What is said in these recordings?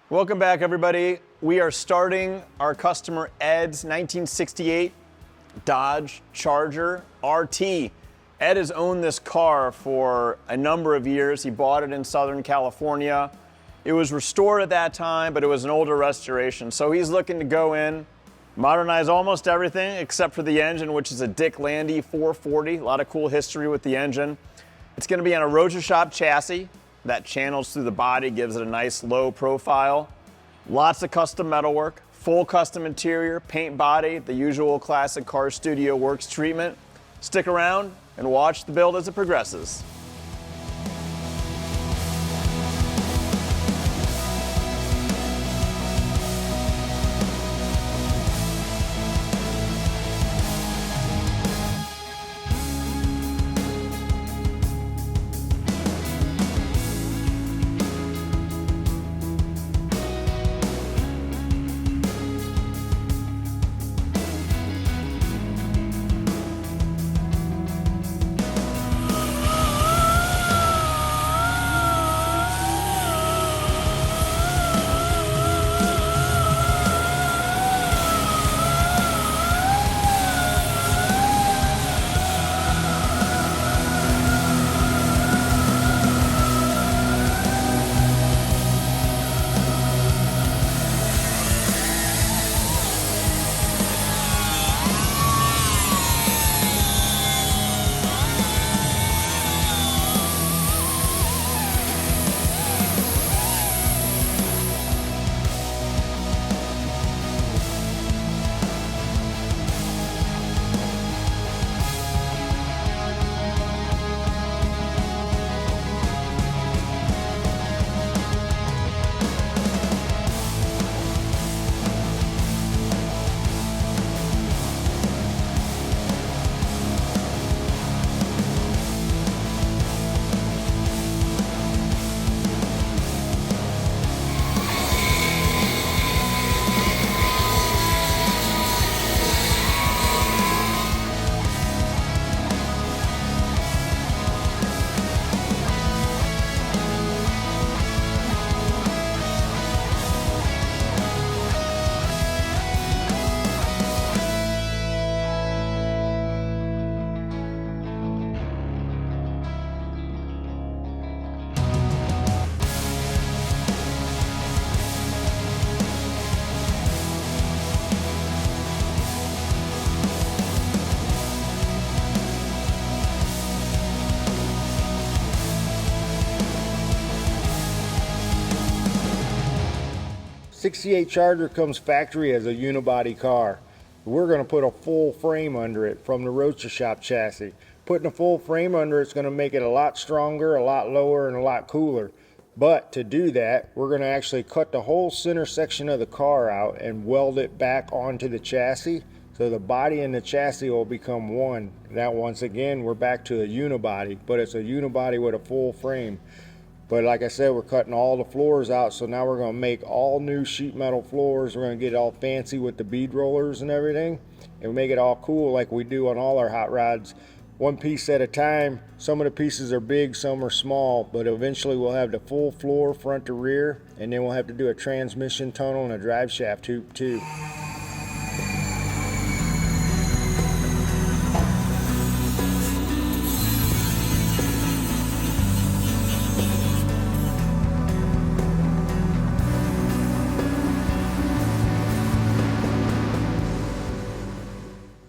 Welcome back, everybody. We are starting our customer Ed's 1968 Dodge Charger RT. Ed has owned this car for a number of years. He bought it in Southern California. It was restored at that time, but it was an older restoration. So he's looking to go in, modernize almost everything except for the engine, which is a Dick Landy 440. A lot of cool history with the engine. It's going to be on a Roadster Shop chassis that channels through the body, gives it a nice low profile. Lots of custom metalwork, full custom interior, paint body, the usual classic car studio works treatment. Stick around and watch the build as it progresses. '68 Charger comes factory as a unibody car. We're going to put a full frame under it from the Roadster Shop chassis. Putting a full frame under it's going to make it a lot stronger, a lot lower, and a lot cooler. But to do that, we're going to actually cut the whole center section of the car out and weld it back onto the chassis. So the body and the chassis will become one. Now, once again, we're back to a unibody, but it's a unibody with a full frame. But like I said, we're cutting all the floors out, so now we're going to make all new sheet metal floors. We're going to get it all fancy with the bead rollers and everything, and make it all cool like we do on all our hot rods. One piece at a time. Some of the pieces are big, some are small, but eventually we'll have the full floor front to rear, and then we'll have to do a transmission tunnel and a drive shaft hoop too.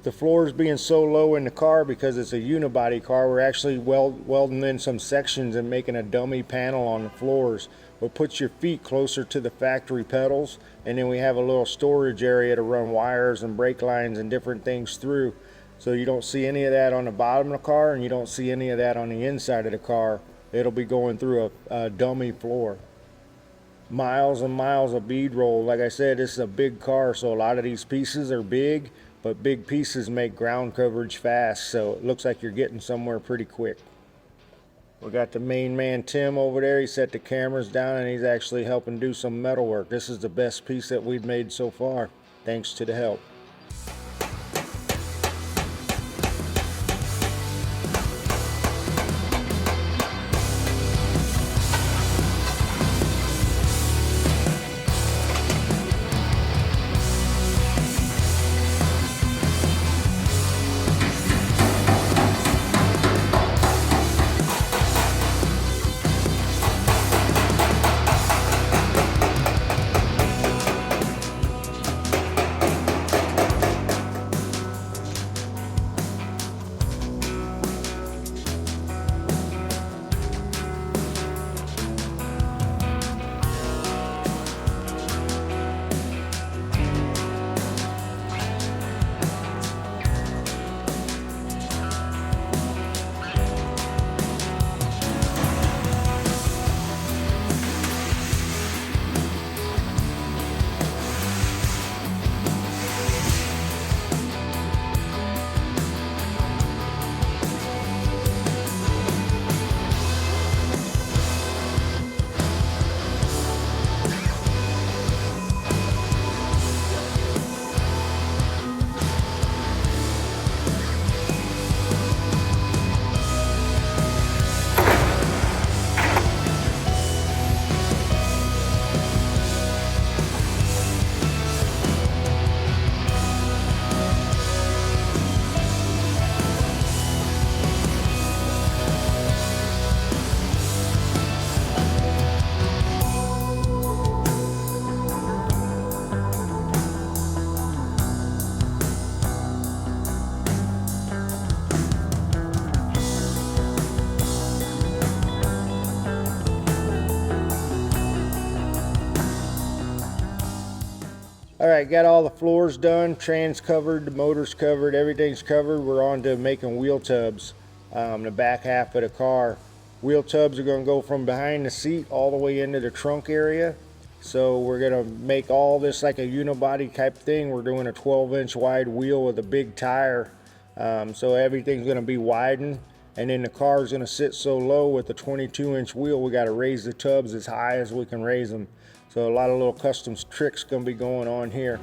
The floors being so low in the car because it's a unibody car, we're actually welding in some sections and making a dummy panel on the floors. We'll put your feet closer to the factory pedals, and then we have a little storage area to run wires and brake lines and different things through. So you don't see any of that on the bottom of the car, and you don't see any of that on the inside of the car. It'll be going through a dummy floor. Miles and miles of bead roll. Like I said, this is a big car, so a lot of these pieces are big. But big pieces make ground coverage fast, so it looks like you're getting somewhere pretty quick. We got the main man Tim over there. He set the cameras down and he's actually helping do some metal work. This is the best piece that we've made so far, thanks to the help. All right, got all the floors done, trans covered, the motor's covered, everything's covered. We're on to making wheel tubs, the back half of the car. Wheel tubs are going to go from behind the seat all the way into the trunk area. So we're going to make all this like a unibody type thing. We're doing a 12-inch wide wheel with a big tire. So everything's going to be widened. And then the car is going to sit so low with the 22-inch wheel, we got to raise the tubs as high as we can raise them. So a lot of little custom tricks going to be going on here.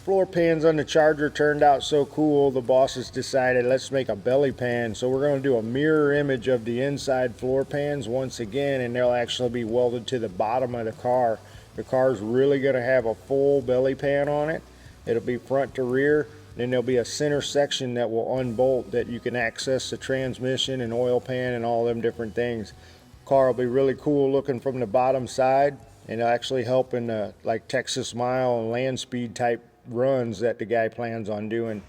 Floor pans on the Charger turned out so cool, the bosses decided let's make a belly pan. So we're going to do a mirror image of the inside floor pans once again, and they'll actually be welded to the bottom of the car. The car's really going to have a full belly pan on it. It'll be front to rear. Then there'll be a center section that will unbolt that you can access the transmission and oil pan and all them different things. Car will be really cool looking from the bottom side, and it'll actually help in the like Texas mile and land speed type runs that the guy plans on doing.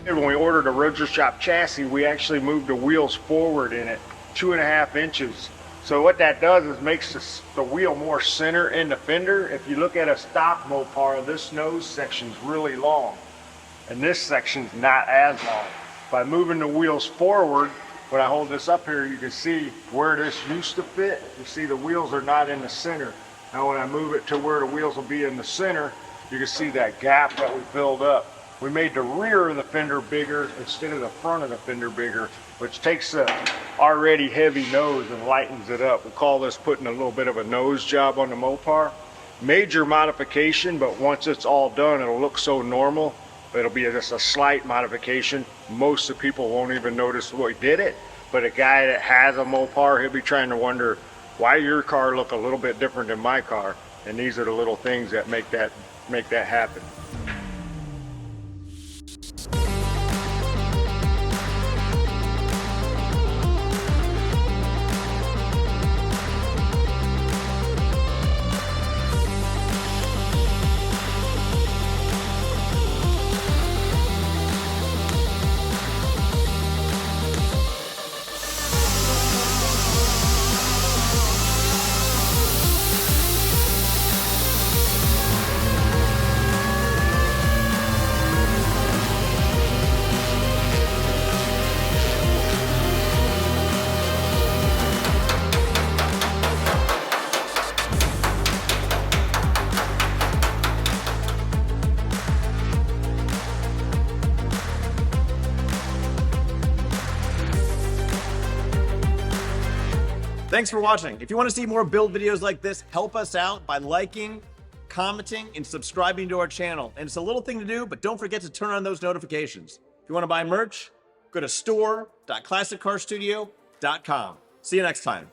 When we ordered a Roadster Shop chassis, we actually moved the wheels forward in it 2.5 inches. So what that does is makes the wheel more center in the fender. If you look at a stock Mopar, this nose section's really long, and this section's not as long. By moving the wheels forward, when I hold this up here, you can see where this used to fit. You see the wheels are not in the center. Now when I move it to where the wheels will be in the center, you can see that gap that we filled up. We made the rear of the fender bigger instead of the front of the fender bigger, which takes the already heavy nose and lightens it up. We call this putting a little bit of a nose job on the Mopar. Major modification, but once it's all done, it'll look so normal. It'll be just a slight modification. Most of the people won't even notice we did it, but a guy that has a Mopar, he'll be trying to wonder why your car look a little bit different than my car. And these are the little things that make that happen. Thanks for watching. If you want to see more build videos like this, help us out by liking, commenting, and subscribing to our channel. And it's a little thing to do, but don't forget to turn on those notifications. If you want to buy merch, go to store.classiccarstudio.com. See you next time.